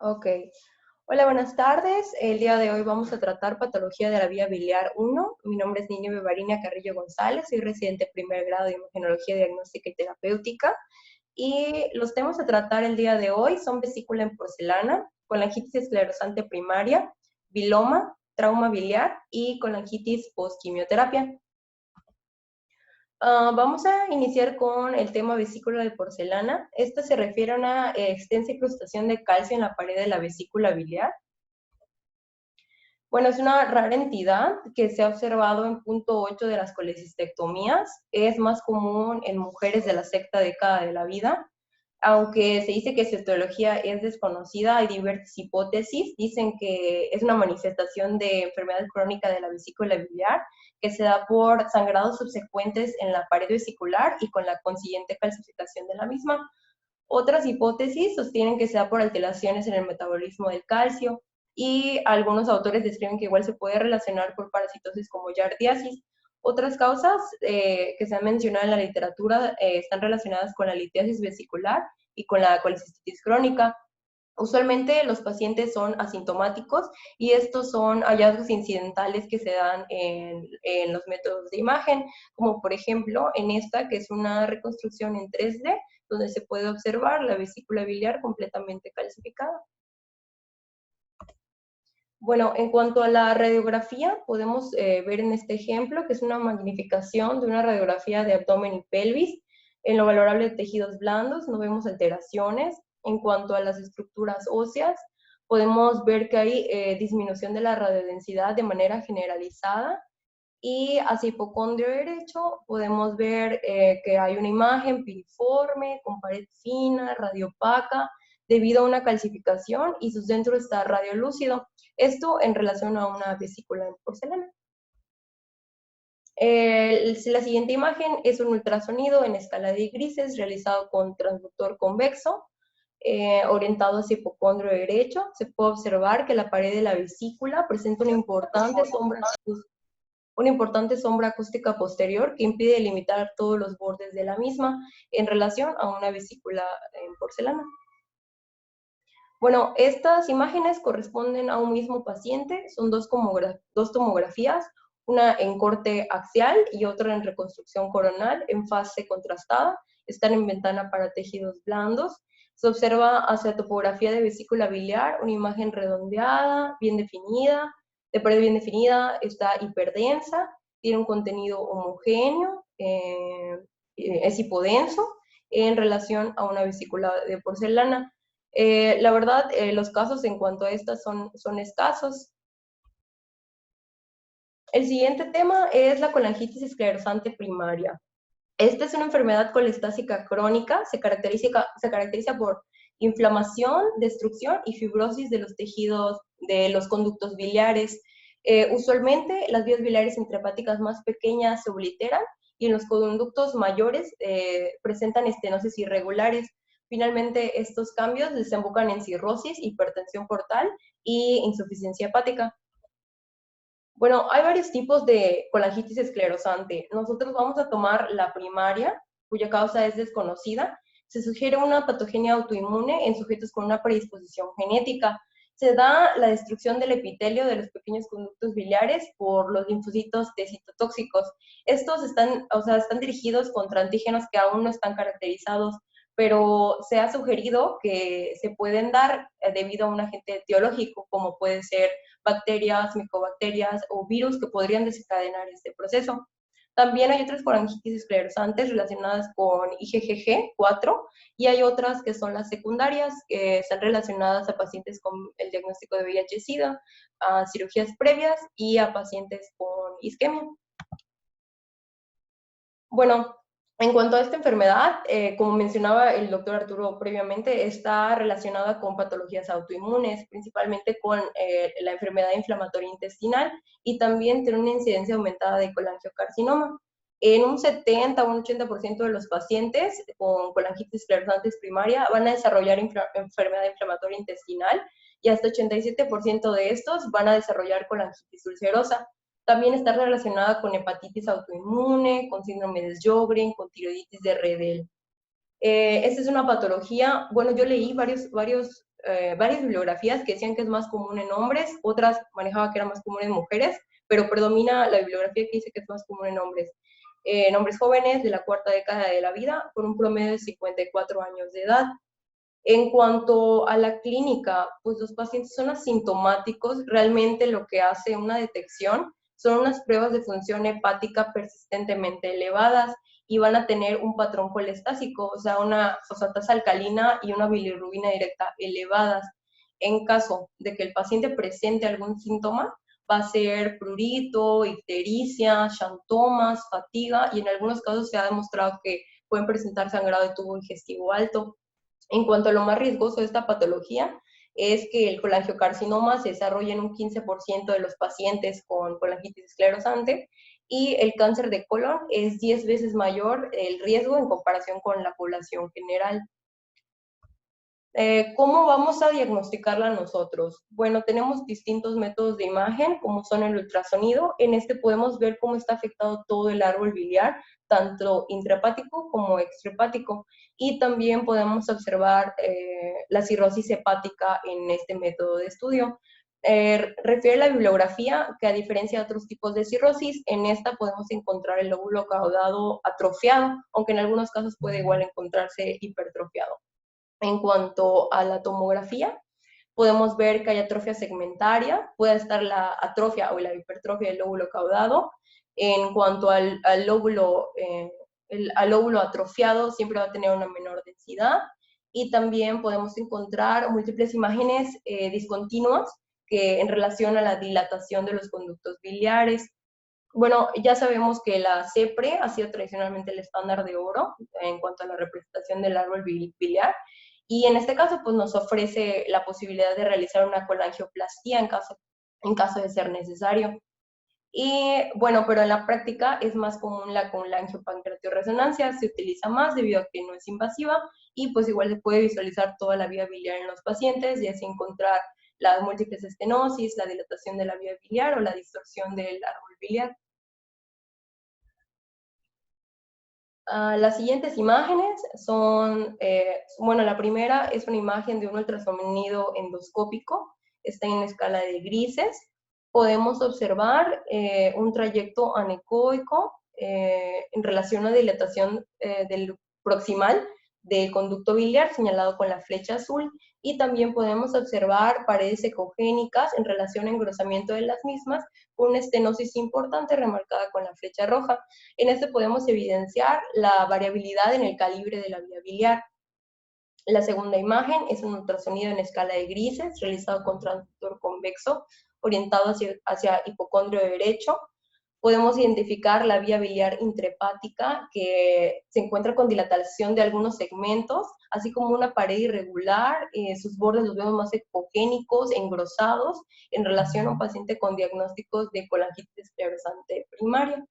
Ok. Hola, buenas tardes. El día de hoy vamos a tratar patología de la vía biliar 1. Mi nombre es Niña Bevarina Carrillo González, soy residente de primer grado de imagenología diagnóstica y terapéutica. Y los temas a tratar el día de hoy son vesícula en porcelana, colangitis esclerosante primaria, biloma, trauma biliar y colangitis post-quimioterapia. Vamos a iniciar con el tema vesícula de porcelana. Esta se refiere a una extensa incrustación de calcio en la pared de la vesícula biliar. Bueno, es una rara entidad que se ha observado en 0.8 de las colecistectomías. Es más común en mujeres de la sexta década de la vida. Aunque se dice que su etiología es desconocida, hay diversas hipótesis. Dicen que es una manifestación de enfermedad crónica de la vesícula biliar que se da por sangrados subsecuentes en la pared vesicular y con la consiguiente calcificación de la misma. Otras hipótesis sostienen que se da por alteraciones en el metabolismo del calcio, y algunos autores describen que igual se puede relacionar por parasitosis como yardiasis. Otras causas que se han mencionado en la literatura están relacionadas con la litiasis vesicular y con la colecistitis crónica. Usualmente los pacientes son asintomáticos y estos son hallazgos incidentales que se dan en los métodos de imagen, como por ejemplo en esta que es una reconstrucción en 3D, donde se puede observar la vesícula biliar completamente calcificada. Bueno, en cuanto a la radiografía, podemos ver en este ejemplo que es una magnificación de una radiografía de abdomen y pelvis. En lo valorable de tejidos blandos no vemos alteraciones. En cuanto a las estructuras óseas, podemos ver que hay disminución de la radiodensidad de manera generalizada. Y hacia hipocondrio derecho podemos ver que hay una imagen piriforme, con pared fina, radiopaca, debido a una calcificación, y su centro está radiolúcido. Esto en relación a una vesícula en porcelana. La siguiente imagen es un ultrasonido en escala de grises realizado con transductor convexo, orientado hacia hipocondrio derecho. Se puede observar que la pared de la vesícula presenta una importante sombra acústica posterior que impide delimitar todos los bordes de la misma en relación a una vesícula en porcelana. Bueno, estas imágenes corresponden a un mismo paciente, son dos tomografías, una en corte axial y otra en reconstrucción coronal en fase contrastada. Están en ventana para tejidos blandos. Se observa hacia topografía de vesícula biliar una imagen redondeada, bien definida, de pared bien definida, está hiperdensa, tiene un contenido homogéneo, es hipodenso en relación a una vesícula de porcelana. La verdad, los casos en cuanto a estas son escasos. El siguiente tema es la colangitis esclerosante primaria. Esta es una enfermedad colestásica crónica, se caracteriza por inflamación, destrucción y fibrosis de los tejidos de los conductos biliares. Usualmente las vías biliares intrahepáticas más pequeñas se obliteran y en los conductos mayores presentan estenosis irregulares. Finalmente, estos cambios desembocan en cirrosis, hipertensión portal y insuficiencia hepática. Bueno, hay varios tipos de colangitis esclerosante. Nosotros vamos a tomar la primaria, cuya causa es desconocida. Se sugiere una patogenia autoinmune en sujetos con una predisposición genética. Se da la destrucción del epitelio de los pequeños conductos biliares por los linfocitos T citotóxicos. Estos están dirigidos contra antígenos que aún no están caracterizados, pero se ha sugerido que se pueden dar debido a un agente etiológico, como puede ser bacterias, micobacterias o virus que podrían desencadenar este proceso. También hay otras colangitis esclerosantes relacionadas con IgG4 y hay otras que son las secundarias, que están relacionadas a pacientes con el diagnóstico de VIH-Sida, a cirugías previas y a pacientes con isquemia. Bueno, en cuanto a esta enfermedad, como mencionaba el doctor Arturo previamente, está relacionada con patologías autoinmunes, principalmente con la enfermedad inflamatoria intestinal, y también tiene una incidencia aumentada de colangiocarcinoma. En un 70 o un 80% de los pacientes con colangitis esclerosante primaria van a desarrollar enfermedad inflamatoria intestinal, y hasta 87% de estos van a desarrollar colangitis ulcerosa. También está relacionada con hepatitis autoinmune, con síndrome de Sjögren, con tiroiditis de Redel. Esta es una patología, bueno, yo leí varios varias bibliografías que decían que es más común en hombres, otras manejaba que era más común en mujeres, pero predomina la bibliografía que dice que es más común en hombres jóvenes de la cuarta década de la vida, con un promedio de 54 años de edad. En cuanto a la clínica, pues los pacientes son asintomáticos, realmente lo que hace una detección son unas pruebas de función hepática persistentemente elevadas y van a tener un patrón colestásico, o sea, una fosfatasa alcalina y una bilirrubina directa elevadas. En caso de que el paciente presente algún síntoma, va a ser prurito, ictericia, xantomas, fatiga, y en algunos casos se ha demostrado que pueden presentar sangrado de tubo digestivo alto. En cuanto a lo más riesgoso de esta patología, es que el colangiocarcinoma se desarrolla en un 15% de los pacientes con colangitis esclerosante y el cáncer de colon es 10 veces mayor el riesgo en comparación con la población general. ¿Cómo vamos a diagnosticarla nosotros? Bueno, tenemos distintos métodos de imagen, como son el ultrasonido. En este podemos ver cómo está afectado todo el árbol biliar, tanto intrahepático como extrahepático. Y también podemos observar la cirrosis hepática en este método de estudio. Refiere la bibliografía que, a diferencia de otros tipos de cirrosis, en esta podemos encontrar el lóbulo caudado atrofiado, aunque en algunos casos puede igual encontrarse hipertrofiado. En cuanto a la tomografía, podemos ver que hay atrofia segmentaria, puede estar la atrofia o la hipertrofia del lóbulo caudado. En cuanto al lóbulo, al lóbulo atrofiado, siempre va a tener una menor densidad. Y también podemos encontrar múltiples imágenes discontinuas que en relación a la dilatación de los conductos biliares. Bueno, ya sabemos que la CEPRE ha sido tradicionalmente el estándar de oro en cuanto a la representación del árbol biliar, y en este caso pues nos ofrece la posibilidad de realizar una colangioplastía en caso de ser necesario. Y bueno, pero en la práctica es más común la colangiopancreatorresonancia, se utiliza más debido a que no es invasiva y pues igual se puede visualizar toda la vía biliar en los pacientes y así encontrar las múltiples estenosis, la dilatación de la vía biliar o la distorsión del árbol biliar. Las siguientes imágenes son, bueno, la primera es una imagen de un ultrasonido endoscópico, está en escala de grises. Podemos observar un trayecto anecoico en relación a dilatación del proximal del conducto biliar señalado con la flecha azul, y también podemos observar paredes ecogénicas en relación a engrosamiento de las mismas, con una estenosis importante remarcada con la flecha roja. En este podemos evidenciar la variabilidad en el calibre de la vía biliar. La segunda imagen es un ultrasonido en escala de grises realizado con transductor convexo orientado hacia hipocondrio derecho. Podemos identificar la vía biliar intrahepática, que se encuentra con dilatación de algunos segmentos, así como una pared irregular. Sus bordes los vemos más ecogénicos, engrosados, en relación a un paciente con diagnósticos de colangitis esclerosante primaria.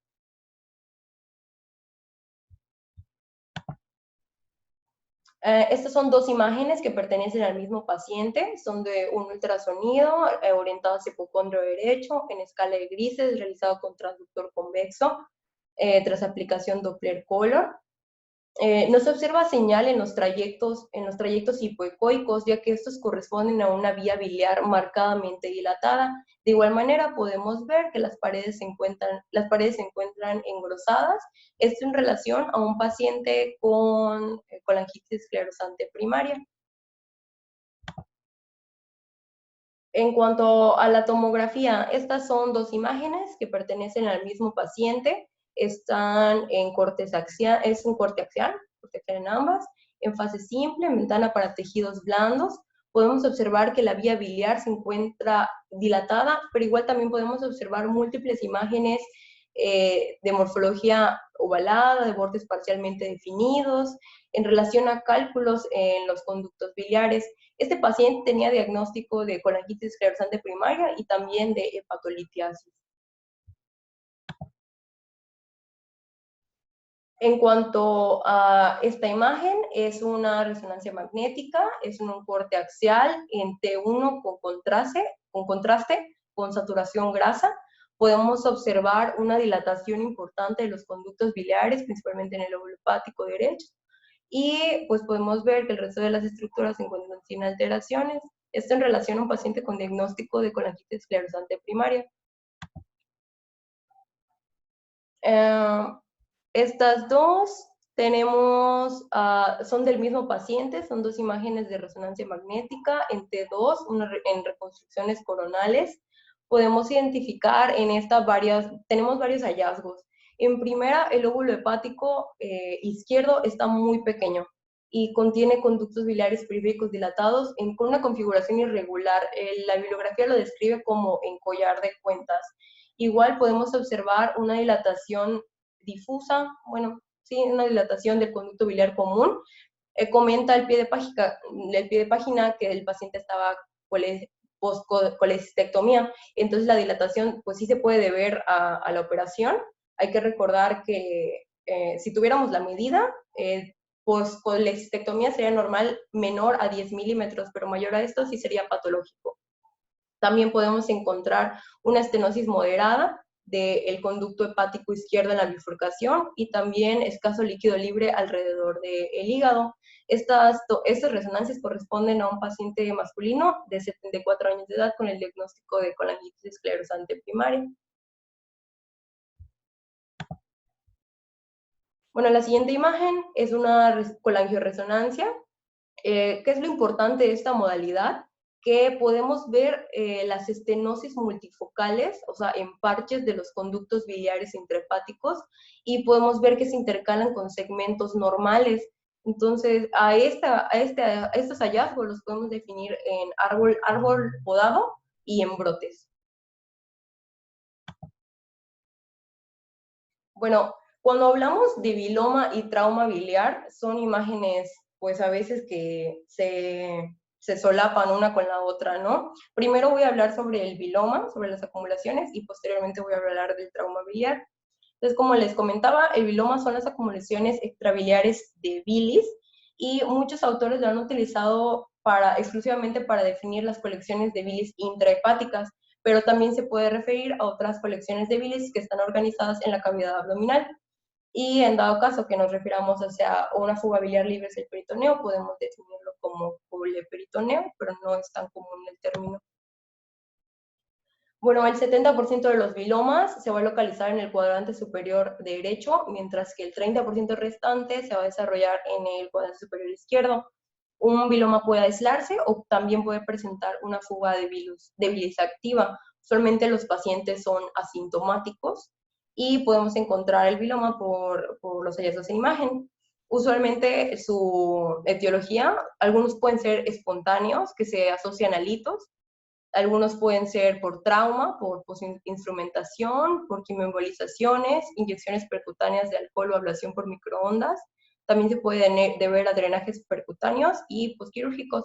Estas son dos imágenes que pertenecen al mismo paciente, son de un ultrasonido orientado hacia hipocondrio derecho en escala de grises, realizado con transductor convexo, tras aplicación Doppler Color. No se observa señal en los trayectos hipoecoicos, ya que estos corresponden a una vía biliar marcadamente dilatada. De igual manera, podemos ver que las paredes se encuentran engrosadas, esto en relación a un paciente con colangitis esclerosante primaria. En cuanto a la tomografía, estas son dos imágenes que pertenecen al mismo paciente, están en cortes axial, es un corte axial en ambas, en fase simple, en ventana para tejidos blandos. Podemos observar que la vía biliar se encuentra dilatada, pero igual también podemos observar múltiples imágenes de morfología ovalada, de bordes parcialmente definidos, en relación a cálculos en los conductos biliares. Este paciente tenía diagnóstico de colangitis esclerosante primaria y también de hepatolitiasis. En cuanto a esta imagen, es una resonancia magnética, es un corte axial en T1 contraste, con saturación grasa. Podemos observar una dilatación importante de los conductos biliares, principalmente en el lóbulo hepático derecho. y pues podemos ver que el resto de las estructuras se encuentran sin alteraciones. Esto en relación a un paciente con diagnóstico de colangitis esclerosante primaria. Estas dos son del mismo paciente, son dos imágenes de resonancia magnética en T2, en reconstrucciones coronales. Podemos identificar tenemos varios hallazgos. En primera, el lóbulo hepático izquierdo está muy pequeño y contiene conductos biliares periféricos dilatados con una configuración irregular. La bibliografía lo describe como en collar de cuentas. Igual podemos observar una dilatación difusa, bueno, sí, una dilatación del conducto biliar común. Comenta el pie de página que el paciente estaba post-colecistectomía, entonces la dilatación pues sí se puede deber a la operación. Hay que recordar que si tuviéramos la medida, post-colecistectomía sería normal menor a 10 milímetros, pero mayor a esto sí sería patológico. También podemos encontrar una estenosis moderada del conducto hepático izquierdo en la bifurcación y también escaso líquido libre alrededor del hígado. Estas resonancias corresponden a un paciente masculino de 74 años de edad con el diagnóstico de colangitis esclerosante primaria. Bueno, la siguiente imagen es una colangioresonancia. ¿Qué es lo importante de esta modalidad? Que podemos ver las estenosis multifocales, o sea, en parches de los conductos biliares intrahepáticos, y podemos ver que se intercalan con segmentos normales. Entonces, a estos hallazgos los podemos definir en árbol podado y en brotes. Bueno, cuando hablamos de biloma y trauma biliar, son imágenes, pues a veces que se solapan una con la otra, ¿no? Primero voy a hablar sobre el biloma, sobre las acumulaciones, y posteriormente voy a hablar del trauma biliar. Entonces, como les comentaba, el biloma son las acumulaciones extrabiliares de bilis, y muchos autores lo han utilizado exclusivamente para definir las colecciones de bilis intrahepáticas, pero también se puede referir a otras colecciones de bilis que están organizadas en la cavidad abdominal. Y en dado caso que nos refiramos hacia una fuga biliar libre hacia el peritoneo, podemos definirlo como poleperitoneo, pero no es tan común el término. Bueno, el 70% de los bilomas se va a localizar en el cuadrante superior derecho, mientras que el 30% restante se va a desarrollar en el cuadrante superior izquierdo. Un biloma puede aislarse o también puede presentar una fuga de bilis activa. Usualmente los pacientes son asintomáticos y podemos encontrar el biloma por los hallazgos en imagen. Usualmente su etiología, algunos pueden ser espontáneos, que se asocian a litos. Algunos pueden ser por trauma, por instrumentación, por quimioembolizaciones, inyecciones percutáneas de alcohol o ablación por microondas. También se puede deber a drenajes percutáneos y posquirúrgicos.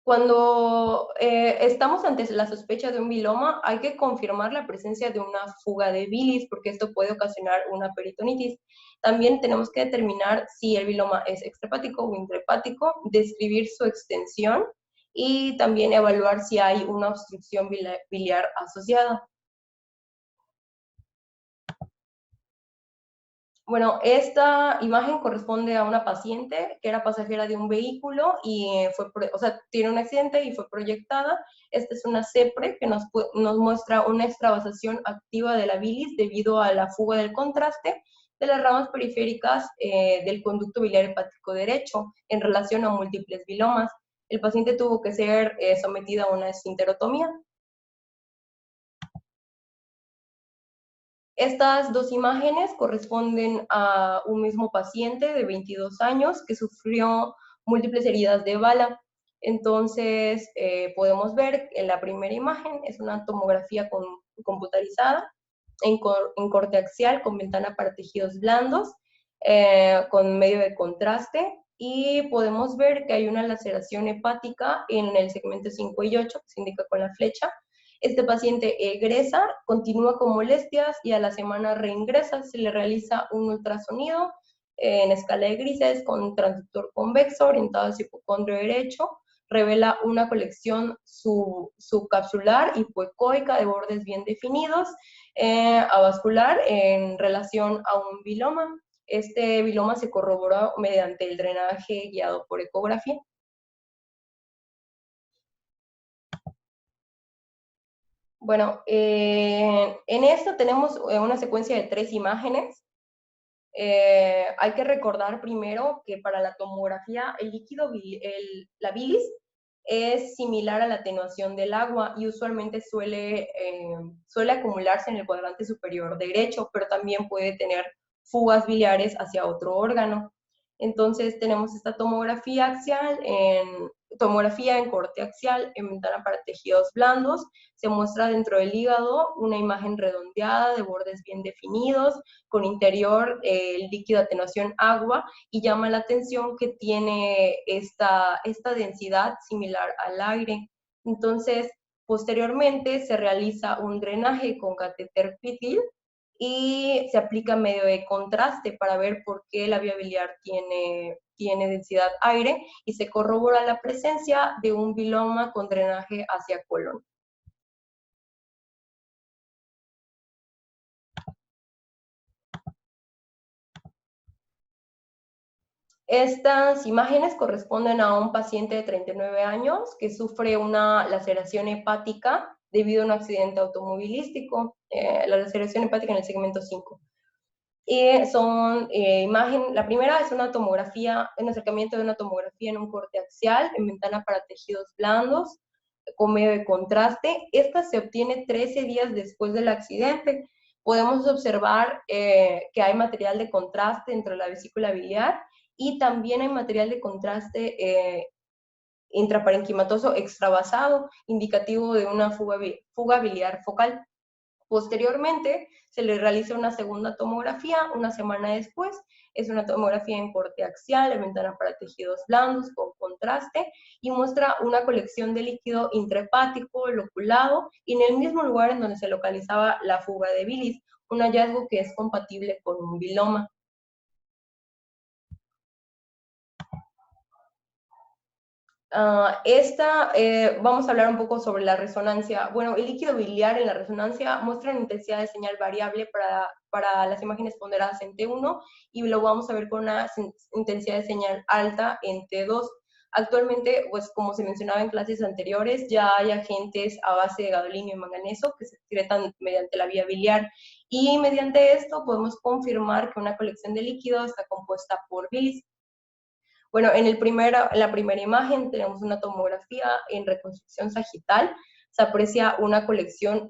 Cuando estamos ante la sospecha de un biloma, hay que confirmar la presencia de una fuga de bilis, porque esto puede ocasionar una peritonitis. También tenemos que determinar si el biloma es extrahepático o intrahepático, describir su extensión y también evaluar si hay una obstrucción biliar asociada. Bueno, esta imagen corresponde a una paciente que era pasajera de un vehículo y tiene un accidente y fue proyectada. Esta es una CEPRE que nos muestra una extravasación activa de la bilis debido a la fuga del contraste de las ramas periféricas del conducto biliar hepático derecho en relación a múltiples bilomas. El paciente tuvo que ser sometido a una esfinterotomía. Estas dos imágenes corresponden a un mismo paciente de 22 años que sufrió múltiples heridas de bala. Entonces, podemos ver en la primera imagen es una tomografía computarizada en corte axial con ventana para tejidos blandos, con medio de contraste, y podemos ver que hay una laceración hepática en el segmento 5 y 8, que se indica con la flecha. Este paciente egresa, continúa con molestias y a la semana reingresa. Se le realiza un ultrasonido en escala de grises con transductor convexo orientado hacia hipocondrio derecho, revela una colección subcapsular hipoecoica de bordes bien definidos, avascular en relación a un viloma. Este viloma se corroboró mediante el drenaje guiado por ecografía. Bueno, en esto tenemos una secuencia de 3 imágenes. Hay que recordar primero que para la tomografía el líquido, la bilis, es similar a la atenuación del agua y usualmente suele acumularse en el cuadrante superior derecho, pero también puede tener fugas biliares hacia otro órgano. Entonces tenemos esta tomografía en corte axial, en ventana para tejidos blandos. Se muestra dentro del hígado una imagen redondeada de bordes bien definidos, con interior el líquido de atenuación agua, y llama la atención que tiene esta densidad similar al aire. Entonces, posteriormente se realiza un drenaje con catéter Pittil y se aplica medio de contraste para ver por qué la vía biliar tiene densidad aire, y se corrobora la presencia de un viloma con drenaje hacia colon. Estas imágenes corresponden a un paciente de 39 años que sufre una laceración hepática debido a un accidente automovilístico, la laceración hepática en el segmento 5. Y la primera es una tomografía, un acercamiento de una tomografía en un corte axial, en ventana para tejidos blandos, con medio de contraste. Esta se obtiene 13 días después del accidente. Podemos observar que hay material de contraste dentro de la vesícula biliar, y también hay material de contraste intraparenquimatoso extravasado, indicativo de una fuga biliar focal. Posteriormente, se le realiza una segunda tomografía una semana después. Es una tomografía en corte axial, en ventana para tejidos blandos, con contraste, y muestra una colección de líquido intrahepático, loculado, y en el mismo lugar en donde se localizaba la fuga de bilis, un hallazgo que es compatible con un viloma. Vamos a hablar un poco sobre la resonancia. Bueno, el líquido biliar en la resonancia muestra una intensidad de señal variable para las imágenes ponderadas en T1, y lo vamos a ver con una intensidad de señal alta en T2. Actualmente, pues como se mencionaba en clases anteriores, ya hay agentes a base de gadolinio y manganeso que se excretan mediante la vía biliar, y mediante esto podemos confirmar que una colección de líquido está compuesta por bilis. Bueno, en la primera imagen tenemos una tomografía en reconstrucción sagital. Se aprecia una colección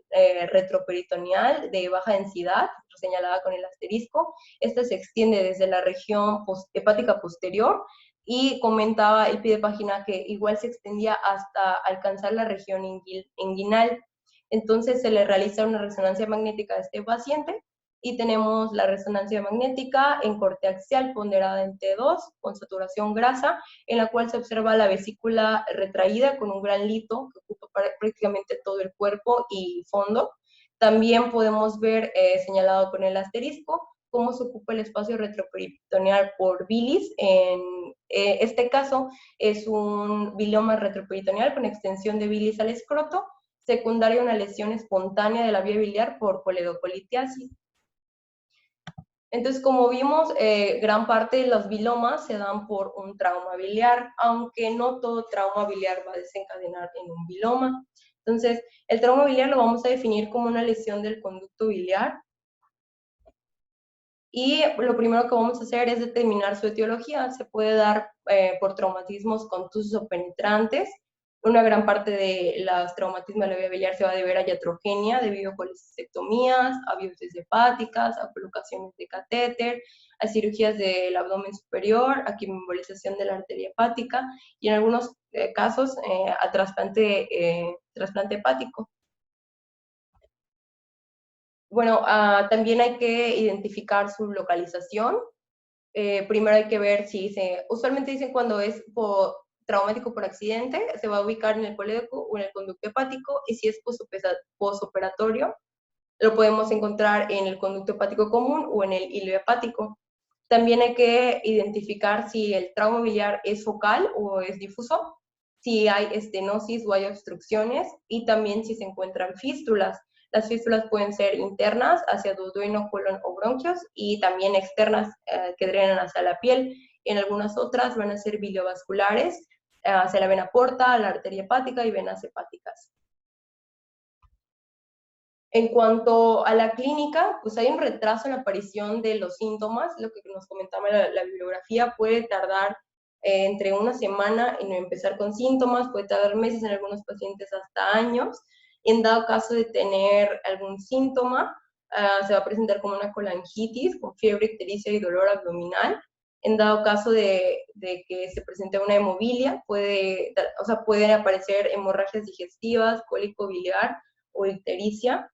retroperitoneal de baja densidad, señalada con el asterisco. Esta se extiende desde la región hepática posterior, y comentaba el pie de página que igual se extendía hasta alcanzar la región inguinal. Entonces se le realiza una resonancia magnética a este paciente, y tenemos la resonancia magnética en corte axial ponderada en T2 con saturación grasa, en la cual se observa la vesícula retraída con un gran lito que ocupa prácticamente todo el cuerpo y fondo. También podemos ver, señalado con el asterisco, cómo se ocupa el espacio retroperitoneal por bilis. En este caso es un viloma retroperitoneal con extensión de bilis al escroto, secundaria a una lesión espontánea de la vía biliar por coledocolitiasis. Entonces, como vimos, gran parte de los bilomas se dan por un trauma biliar, aunque no todo trauma biliar va a desencadenar en un biloma. Entonces, el trauma biliar lo vamos a definir como una lesión del conducto biliar, y lo primero que vamos a hacer es determinar su etiología. Se puede dar por traumatismos contusos o penetrantes. Una gran parte de los traumatismos de la vía biliar se va a deber a iatrogenia debido a colecistectomías, a biopsias hepáticas, a colocaciones de catéter, a cirugías del abdomen superior, a quimioembolización de la arteria hepática, y en algunos casos a trasplante hepático. Bueno, también hay que identificar su localización. Primero hay que ver si usualmente dicen cuando es traumático por accidente, se va a ubicar en el colédoco o en el conducto hepático, y si es postoperatorio, lo podemos encontrar en el conducto hepático común o en el hilo hepático. También hay que identificar si el trauma biliar es focal o es difuso. si hay estenosis o hay obstrucciones, y también si se encuentran fístulas. Las fístulas pueden ser internas hacia duodeno, colon o bronquios, y también externas que drenan hacia la piel. En algunas otras van a ser biliovasculares, hacia la vena porta, la arteria hepática y venas hepáticas. En cuanto a la clínica, pues hay un retraso en la aparición de los síntomas. Lo que nos comentaba la bibliografía, puede tardar entre una semana en empezar con síntomas, puede tardar meses en algunos pacientes hasta años. En dado caso de tener algún síntoma, se va a presentar como una colangitis, con fiebre ictericia y dolor abdominal. En dado caso de que se presente una hemobilia, pueden aparecer hemorragias digestivas, cólico biliar o ictericia.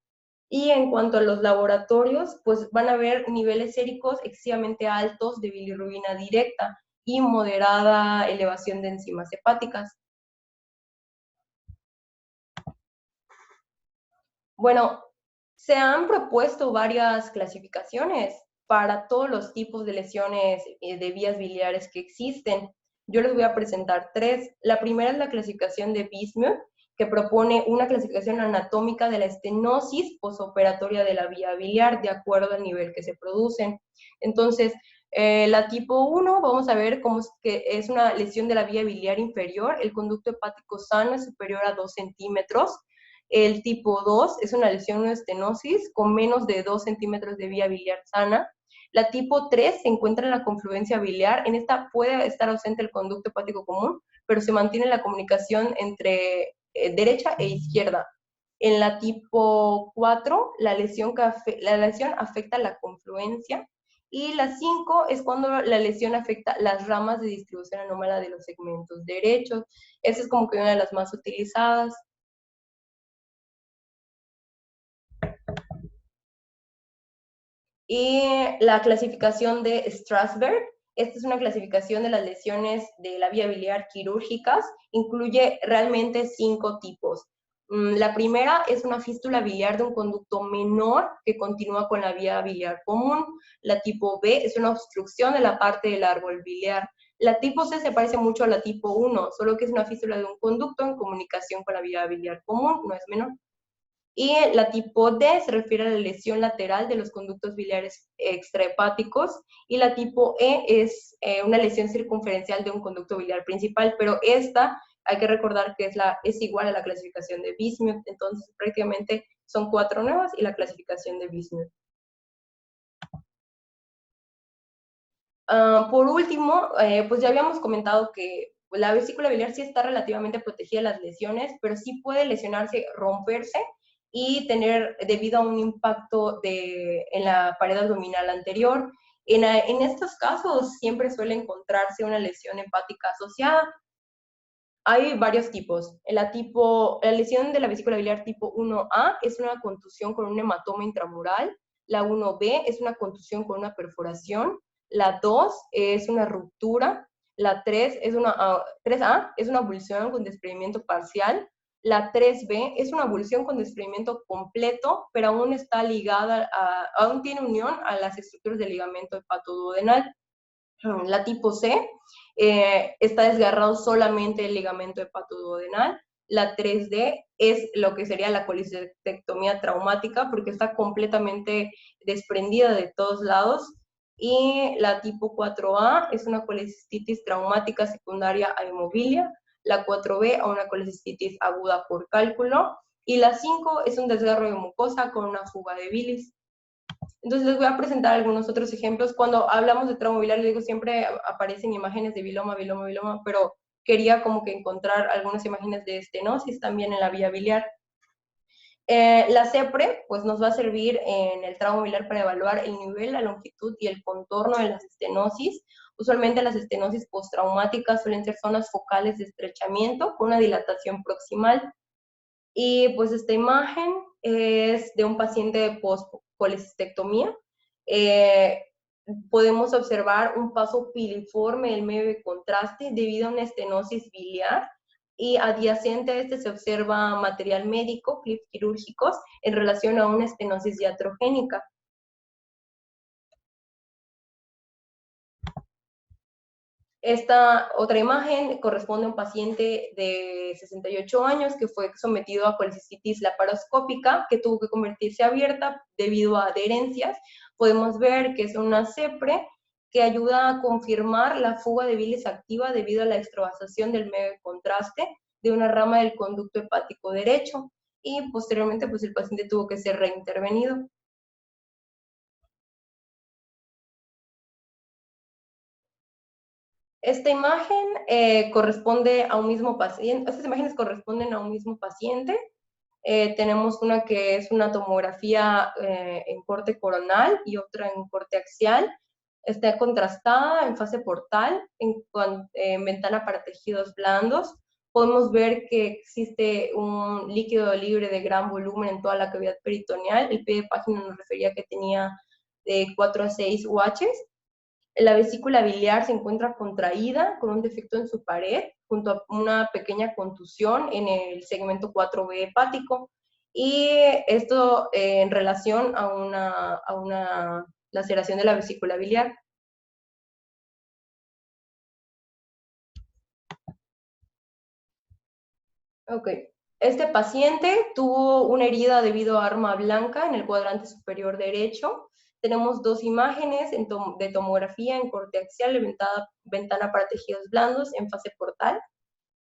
Y en cuanto a los laboratorios, pues van a haber niveles séricos excesivamente altos de bilirrubina directa y moderada elevación de enzimas hepáticas. Bueno, se han propuesto varias clasificaciones para todos los tipos de lesiones de vías biliares que existen. Yo les voy a presentar tres. La primera es la clasificación de Bismuth, que propone una clasificación anatómica de la estenosis posoperatoria de la vía biliar de acuerdo al nivel que se producen. Entonces, la tipo 1, vamos a ver cómo es que es una lesión de la vía biliar inferior. El conducto hepático sano es superior a 2 centímetros. El tipo 2 es una lesión de estenosis con menos de 2 centímetros de vía biliar sana. La tipo 3 se encuentra en la confluencia biliar. En esta puede estar ausente el conducto hepático común, pero se mantiene la comunicación entre derecha e izquierda. En la tipo 4, la lesión afecta la confluencia. Y la 5 es cuando la lesión afecta las ramas de distribución anómala de los segmentos derechos. Esa es como que una de las más utilizadas. Y la clasificación de Strasberg, esta es una clasificación de las lesiones de la vía biliar quirúrgicas, incluye realmente 5 tipos. La primera es una fístula biliar de un conducto menor que continúa con la vía biliar común. La tipo B es una obstrucción de la parte del árbol biliar. La tipo C se parece mucho a la tipo 1, solo que es una fístula de un conducto en comunicación con la vía biliar común, no es menor. Y la tipo D se refiere a la lesión lateral de los conductos biliares extrahepáticos, y la tipo E es una lesión circunferencial de un conducto biliar principal, pero esta hay que recordar que es igual a la clasificación de Bismuth, entonces prácticamente son 4 nuevas y la clasificación de Bismuth. Por último, pues ya habíamos comentado que la vesícula biliar sí está relativamente protegida de las lesiones, pero sí puede lesionarse, romperse y tener debido a un impacto en la pared abdominal anterior. En estos casos siempre suele encontrarse una lesión hepática asociada. Hay varios tipos. La lesión de la vesícula biliar tipo 1A es una contusión con un hematoma intramural. La 1B es una contusión con una perforación. La 2 es una ruptura. La 3A es una abulsión con desprendimiento parcial. La 3B es una abulsión con desprendimiento completo, pero aún está ligada, aún tiene unión a las estructuras del ligamento hepatoduodenal. La tipo C está desgarrado solamente el ligamento hepatoduodenal. La 3D es lo que sería la colecistectomía traumática, porque está completamente desprendida de todos lados. Y la tipo 4A es una colecistitis traumática secundaria a hemobilia. La 4B a una colecistitis aguda por cálculo. Y la 5 es un desgarro de mucosa con una fuga de bilis. Entonces les voy a presentar algunos otros ejemplos. Cuando hablamos de trauma biliar, les digo, siempre aparecen imágenes de biloma, pero quería como que encontrar algunas imágenes de estenosis también en la vía biliar. La CEPRE pues nos va a servir en el trauma biliar para evaluar el nivel, la longitud y el contorno de las estenosis. Usualmente las estenosis postraumáticas suelen ser zonas focales de estrechamiento con una dilatación proximal. Y pues esta imagen es de un paciente post-colecistectomía. Podemos observar un paso piliforme del medio de contraste debido a una estenosis biliar, y adyacente a este se observa material médico, clips quirúrgicos, en relación a una estenosis iatrogénica. Esta otra imagen corresponde a un paciente de 68 años que fue sometido a colecistitis laparoscópica que tuvo que convertirse abierta debido a adherencias. Podemos ver que es una CEPRE que ayuda a confirmar la fuga de bilis activa debido a la extravasación del medio de contraste de una rama del conducto hepático derecho, y posteriormente pues el paciente tuvo que ser reintervenido. Esta imagen corresponde a un mismo paciente, estas imágenes corresponden a un mismo paciente. Tenemos una que es una tomografía en corte coronal y otra en corte axial. Está contrastada en fase portal, en ventana para tejidos blandos. Podemos ver que existe un líquido libre de gran volumen en toda la cavidad peritoneal. El pie de página nos refería que tenía de 4 a 6 UHs. La vesícula biliar se encuentra contraída con un defecto en su pared, junto a una pequeña contusión en el segmento 4B hepático. Y esto en relación a una laceración de la vesícula biliar. Ok. Este paciente tuvo una herida debido a arma blanca en el cuadrante superior derecho. Tenemos dos imágenes de tomografía en corte axial de ventana para tejidos blandos en fase portal.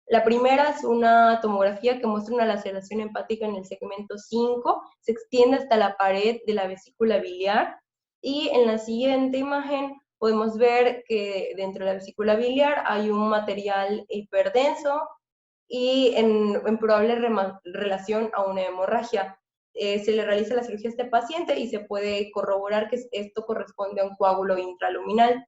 La primera es una tomografía que muestra una laceración hepática en el segmento 5, se extiende hasta la pared de la vesícula biliar, y en la siguiente imagen podemos ver que dentro de la vesícula biliar hay un material hiperdenso y en probable relación a una hemorragia. Se le realiza la cirugía a este paciente y se puede corroborar que esto corresponde a un coágulo intraluminal.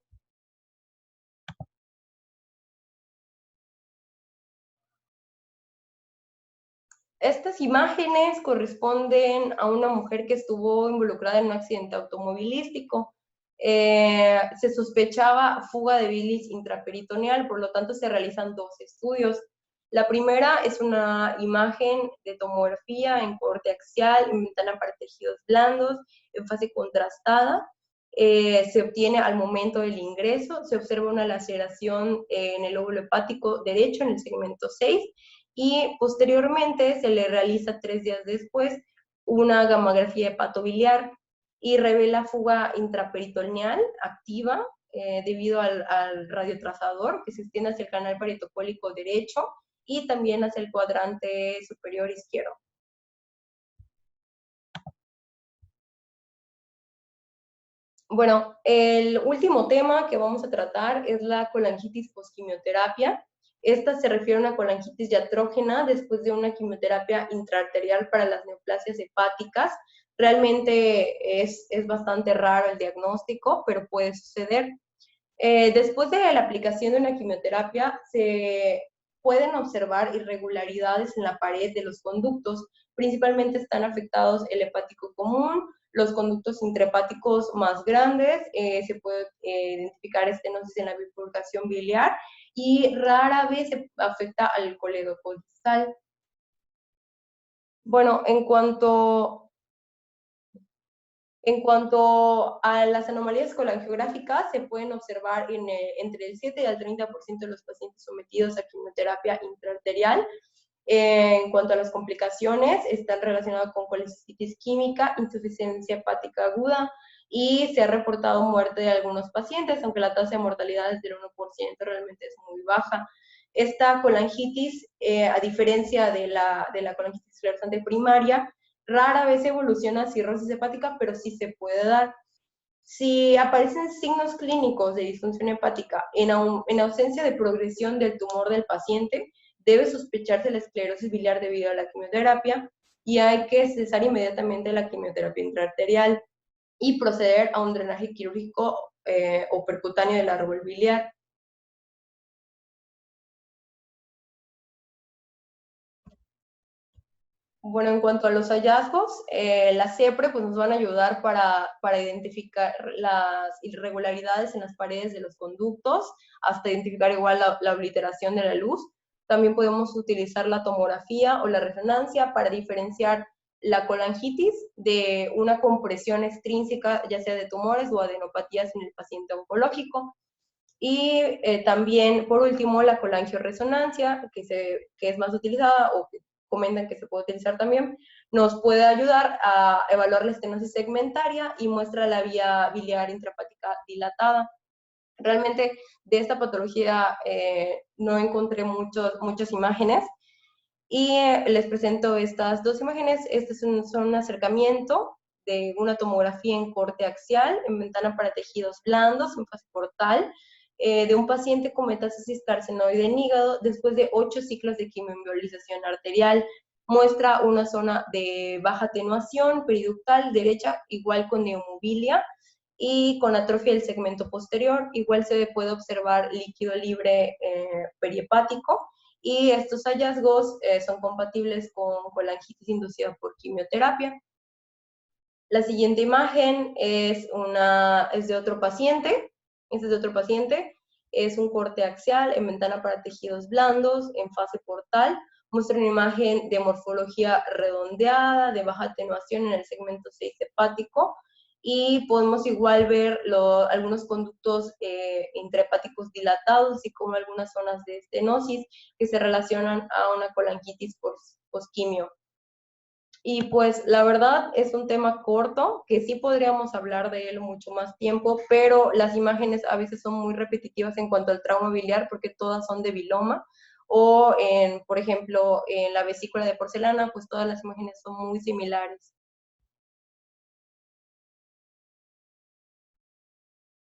Estas imágenes corresponden a una mujer que estuvo involucrada en un accidente automovilístico. Se sospechaba fuga de bilis intraperitoneal, por lo tanto se realizan dos estudios. La primera es una imagen de tomografía en corte axial, en ventana para tejidos blandos, en fase contrastada. Se obtiene al momento del ingreso, se observa una laceración en el lóbulo hepático derecho en el segmento 6, y posteriormente se le realiza 3 días después una gamografía hepatobiliar y revela fuga intraperitoneal activa debido al radiotrazador que se extiende hacia el canal paretocólico derecho y también hacia el cuadrante superior izquierdo. Bueno, el último tema que vamos a tratar es la colangitis postquimioterapia. Esta se refiere a una colangitis diatrógena después de una quimioterapia intraarterial para las neoplasias hepáticas. Realmente es bastante raro el diagnóstico, pero puede suceder. Después de la aplicación de una quimioterapia, se pueden observar irregularidades en la pared de los conductos. Principalmente están afectados el hepático común, los conductos intrahepáticos más grandes, se puede identificar estenosis en la bifurcación biliar, y rara vez se afecta al colédoco distal. Bueno, en cuanto a las anomalías colangiográficas, se pueden observar entre el 7 y el 30% de los pacientes sometidos a quimioterapia intraarterial. En cuanto a las complicaciones, están relacionadas con colecistitis química, insuficiencia hepática aguda, y se ha reportado muerte de algunos pacientes, aunque la tasa de mortalidad es del 1%, realmente es muy baja. Esta colangitis, a diferencia de la colangitis esclerosante primaria, rara vez evoluciona a cirrosis hepática, pero sí se puede dar. Si aparecen signos clínicos de disfunción hepática en ausencia de progresión del tumor del paciente, debe sospecharse la esclerosis biliar debido a la quimioterapia, y hay que cesar inmediatamente la quimioterapia intraarterial y proceder a un drenaje quirúrgico o percutáneo del árbol biliar. Bueno, en cuanto a los hallazgos, la CEPRE pues, nos van a ayudar para identificar las irregularidades en las paredes de los conductos, hasta identificar igual la obliteración de la luz. También podemos utilizar la tomografía o la resonancia para diferenciar la colangitis de una compresión extrínseca, ya sea de tumores o adenopatías en el paciente oncológico. Y también, por último, la colangioresonancia, que es más utilizada o que comentan que se puede utilizar también, nos puede ayudar a evaluar la estenosis segmentaria y muestra la vía biliar intrahepática dilatada. Realmente de esta patología no encontré muchas imágenes y les presento estas dos imágenes. Este son un acercamiento de una tomografía en corte axial, en ventana para tejidos blandos, en fase portal, de un paciente con metástasis carcinoide en hígado después de 8 ciclos de quimioembolización arterial. Muestra una zona de baja atenuación periductal derecha, igual con neumobilia y con atrofia del segmento posterior. Igual se puede observar líquido libre perihepático y estos hallazgos son compatibles con colangitis inducida por quimioterapia. La siguiente imagen es de otro paciente. Este es de otro paciente. Es un corte axial en ventana para tejidos blandos en fase portal. Muestra una imagen de morfología redondeada, de baja atenuación en el segmento 6 hepático. Y podemos igual ver algunos conductos intrahepáticos dilatados, así como algunas zonas de estenosis que se relacionan a una colangitis posquimio. Y pues la verdad es un tema corto, que sí podríamos hablar de él mucho más tiempo, pero las imágenes a veces son muy repetitivas en cuanto al trauma biliar porque todas son de viloma, o por ejemplo, en la vesícula de porcelana, pues todas las imágenes son muy similares.